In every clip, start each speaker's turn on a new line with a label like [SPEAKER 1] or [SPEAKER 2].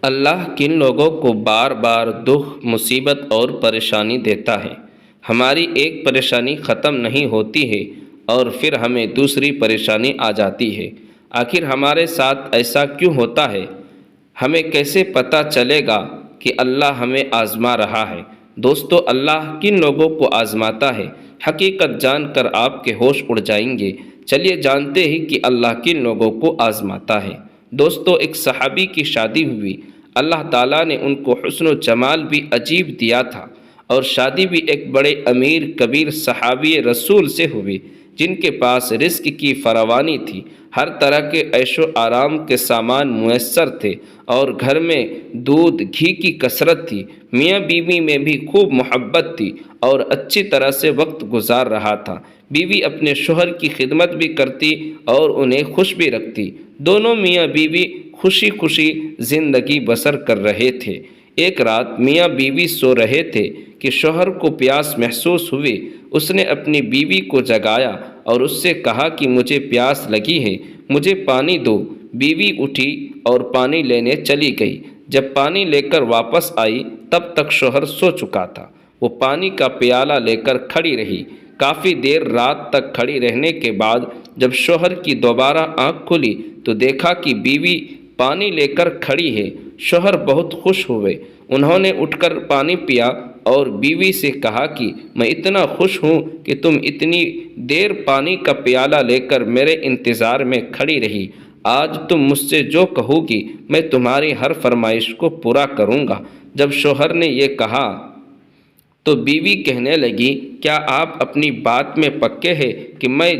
[SPEAKER 1] اللہ کن لوگوں کو بار بار دکھ، مصیبت اور پریشانی دیتا ہے؟ ہماری ایک پریشانی ختم نہیں ہوتی ہے اور پھر ہمیں دوسری پریشانی آ جاتی ہے۔ آخر ہمارے ساتھ ایسا کیوں ہوتا ہے؟ ہمیں کیسے پتہ چلے گا کہ اللہ ہمیں آزما رہا ہے؟ دوستو، اللہ کن لوگوں کو آزماتا ہے؟ حقیقت جان کر آپ کے ہوش اڑ جائیں گے۔ چلیے جانتے ہی کہ اللہ کن لوگوں کو آزماتا ہے۔ دوستو، ایک صحابی کی شادی ہوئی۔ اللہ تعالیٰ نے ان کو حسن و جمال بھی عجیب دیا تھا، اور شادی بھی ایک بڑے امیر کبیر صحابی رسول سے ہوئی جن کے پاس رزق کی فراوانی تھی۔ ہر طرح کے عیش و آرام کے سامان میسر تھے اور گھر میں دودھ گھی کی کثرت تھی۔ میاں بیوی میں بھی خوب محبت تھی اور اچھی طرح سے وقت گزار رہا تھا۔ بیوی اپنے شوہر کی خدمت بھی کرتی اور انہیں خوش بھی رکھتی۔ دونوں میاں بیوی خوشی خوشی زندگی بسر کر رہے تھے۔ ایک رات میاں بیوی سو رہے تھے کہ شوہر کو پیاس محسوس ہوئی۔ اس نے اپنی بیوی کو جگایا اور اس سے کہا کہ مجھے پیاس لگی ہے، مجھے پانی دو۔ بیوی اٹھی اور پانی لینے چلی گئی۔ جب پانی لے کر واپس آئی تب تک شوہر سو چکا تھا۔ وہ پانی کا پیالہ لے کر کھڑی رہی۔ کافی دیر رات تک کھڑی رہنے کے بعد جب شوہر کی دوبارہ آنکھ کھلی تو دیکھا کہ بیوی پانی لے کر کھڑی ہے۔ شوہر بہت خوش ہوئے۔ انہوں نے اٹھ کر پانی پیا اور بیوی سے کہا کہ میں اتنا خوش ہوں کہ تم اتنی دیر پانی کا پیالہ لے کر میرے انتظار میں کھڑی رہی۔ آج تم مجھ سے جو کہو گی میں تمہاری ہر فرمائش کو پورا کروں گا۔ جب شوہر نے یہ کہا تو بیوی کہنے لگی، کیا آپ اپنی بات میں پکے ہیں کہ میں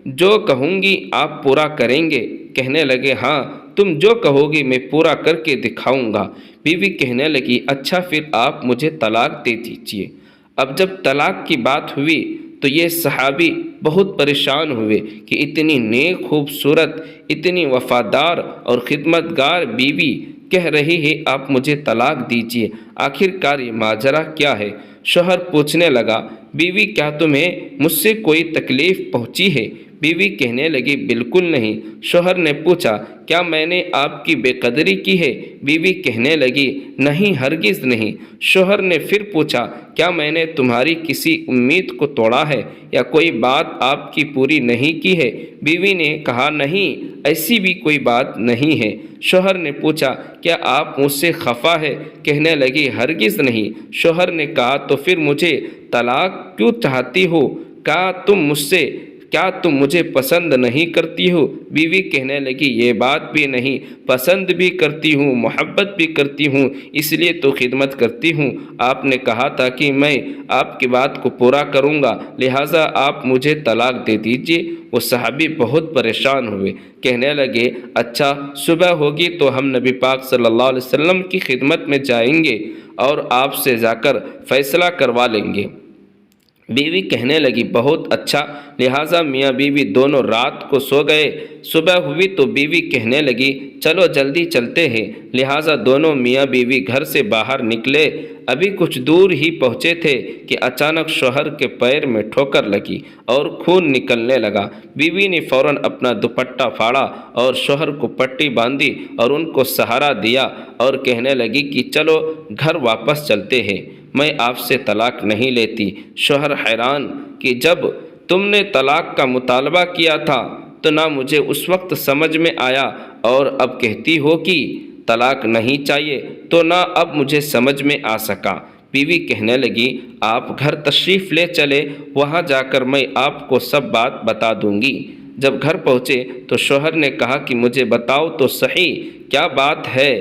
[SPEAKER 1] جو کہوں گی آپ پورا کریں گے؟ کہنے لگے، ہاں، تم جو کہو گی میں پورا کر کے دکھاؤں گا۔ بیوی کہنے لگی، اچھا پھر آپ مجھے طلاق دے دیجیے۔ اب جب طلاق کی بات ہوئی تو یہ صحابی بہت پریشان ہوئے کہ اتنی نیک، خوبصورت، اتنی وفادار اور خدمتگار بیوی کہہ رہی ہے آپ مجھے طلاق دیجیے، آخر کار یہ ماجرا کیا ہے؟ شوہر پوچھنے لگا، بیوی کیا تمہیں مجھ سے کوئی تکلیف پہنچی ہے؟ بیوی کہنے لگی، بالکل نہیں۔ شوہر نے پوچھا، کیا میں نے آپ کی بے قدری کی ہے؟ بیوی کہنے لگی، نہیں، ہرگز نہیں۔ شوہر نے پھر پوچھا، کیا میں نے تمہاری کسی امید کو توڑا ہے یا کوئی بات آپ کی پوری نہیں کی ہے؟ بیوی نے کہا، نہیں، ایسی بھی کوئی بات نہیں ہے۔ شوہر نے پوچھا، کیا آپ مجھ سے خفا ہے؟ کہنے لگی، ہرگز نہیں۔ شوہر نے کہا، تو پھر مجھے طلاق کیوں چاہتی ہو؟ کیا تم مجھے پسند نہیں کرتی ہو؟ بیوی کہنے لگی، یہ بات بھی نہیں، پسند بھی کرتی ہوں، محبت بھی کرتی ہوں، اس لیے تو خدمت کرتی ہوں۔ آپ نے کہا تھا کہ میں آپ کی بات کو پورا کروں گا، لہٰذا آپ مجھے طلاق دے دیجیے۔ وہ صحابی بہت پریشان ہوئے، کہنے لگے، اچھا، صبح ہوگی تو ہم نبی پاک صلی اللہ علیہ وسلم کی خدمت میں جائیں گے اور آپ سے جا کر فیصلہ کروا لیں گے۔ بیوی کہنے لگی، بہت اچھا۔ لہٰذا میاں بیوی دونوں رات کو سو گئے۔ صبح ہوئی تو بیوی کہنے لگی، چلو جلدی چلتے ہیں۔ لہٰذا دونوں میاں بیوی گھر سے باہر نکلے۔ ابھی کچھ دور ہی پہنچے تھے کہ اچانک شوہر کے پیر میں ٹھوکر لگی اور خون نکلنے لگا۔ بیوی نے فوراً اپنا دوپٹہ پھاڑا اور شوہر کو پٹی باندھی اور ان کو سہارا دیا اور کہنے لگی کہ چلو گھر واپس چلتے ہیں، میں آپ سے طلاق نہیں لیتی۔ شوہر حیران کہ جب تم نے طلاق کا مطالبہ کیا تھا تو نہ مجھے اس وقت سمجھ میں آیا، اور اب کہتی ہو کہ طلاق نہیں چاہیے تو نہ اب مجھے سمجھ میں آ سکا۔ بیوی کہنے لگی، آپ گھر تشریف لے چلے، وہاں جا کر میں آپ کو سب بات بتا دوں گی۔ جب گھر پہنچے تو شوہر نے کہا کہ مجھے بتاؤ تو صحیح، کیا بات ہے؟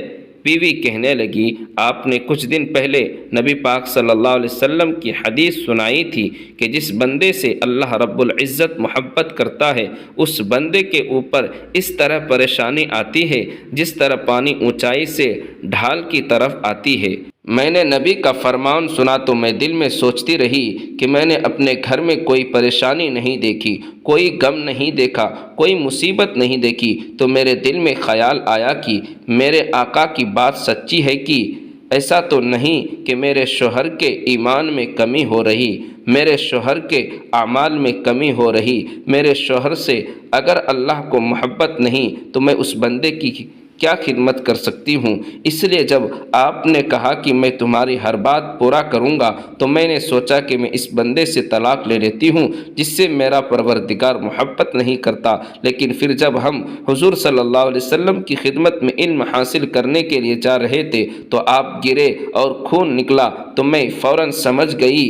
[SPEAKER 1] بیوی کہنے لگی، آپ نے کچھ دن پہلے نبی پاک صلی اللہ علیہ وسلم کی حدیث سنائی تھی کہ جس بندے سے اللہ رب العزت محبت کرتا ہے اس بندے کے اوپر اس طرح پریشانی آتی ہے جس طرح پانی اونچائی سے ڈھال کی طرف آتی ہے۔ میں نے نبی کا فرمان سنا تو میں دل میں سوچتی رہی کہ میں نے اپنے گھر میں کوئی پریشانی نہیں دیکھی، کوئی غم نہیں دیکھا، کوئی مصیبت نہیں دیکھی، تو میرے دل میں خیال آیا کہ میرے آقا کی بات سچی ہے کہ ایسا تو نہیں کہ میرے شوہر کے ایمان میں کمی ہو رہی، میرے شوہر کے اعمال میں کمی ہو رہی، میرے شوہر سے اگر اللہ کو محبت نہیں تو میں اس بندے کی کیا خدمت کر سکتی ہوں۔ اس لیے جب آپ نے کہا کہ میں تمہاری ہر بات پورا کروں گا تو میں نے سوچا کہ میں اس بندے سے طلاق لے لیتی ہوں جس سے میرا پروردگار محبت نہیں کرتا۔ لیکن پھر جب ہم حضور صلی اللہ علیہ وسلم کی خدمت میں علم حاصل کرنے کے لیے جا رہے تھے تو آپ گرے اور خون نکلا، تو میں فوراً سمجھ گئی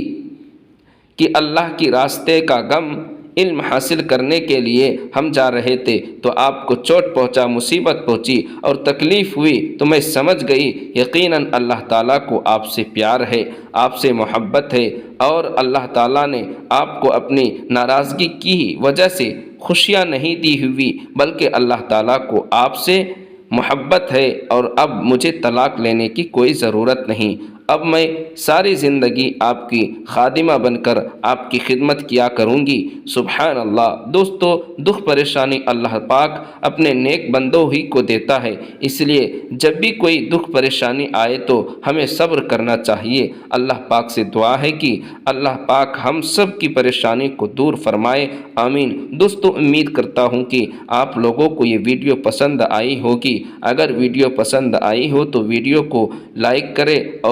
[SPEAKER 1] کہ اللہ کے راستے کا غم، علم حاصل کرنے کے لیے ہم جا رہے تھے تو آپ کو چوٹ پہنچا، مصیبت پہنچی اور تکلیف ہوئی، تو میں سمجھ گئی یقیناً اللہ تعالیٰ کو آپ سے پیار ہے، آپ سے محبت ہے، اور اللہ تعالیٰ نے آپ کو اپنی ناراضگی کی وجہ سے خوشیاں نہیں دی ہوئی، بلکہ اللہ تعالیٰ کو آپ سے محبت ہے، اور اب مجھے طلاق لینے کی کوئی ضرورت نہیں۔ اب میں ساری زندگی آپ کی خادمہ بن کر آپ کی خدمت کیا کروں گی۔ سبحان اللہ۔ دوستو، دکھ پریشانی اللہ پاک اپنے نیک بندوں ہی کو دیتا ہے، اس لیے جب بھی کوئی دکھ پریشانی آئے تو ہمیں صبر کرنا چاہیے۔ اللہ پاک سے دعا ہے کہ اللہ پاک ہم سب کی پریشانی کو دور فرمائے، آمین۔ دوستو، امید کرتا ہوں کہ آپ لوگوں کو یہ ویڈیو پسند آئی ہوگی۔ اگر ویڈیو پسند آئی ہو تو ویڈیو کو لائک کریں اور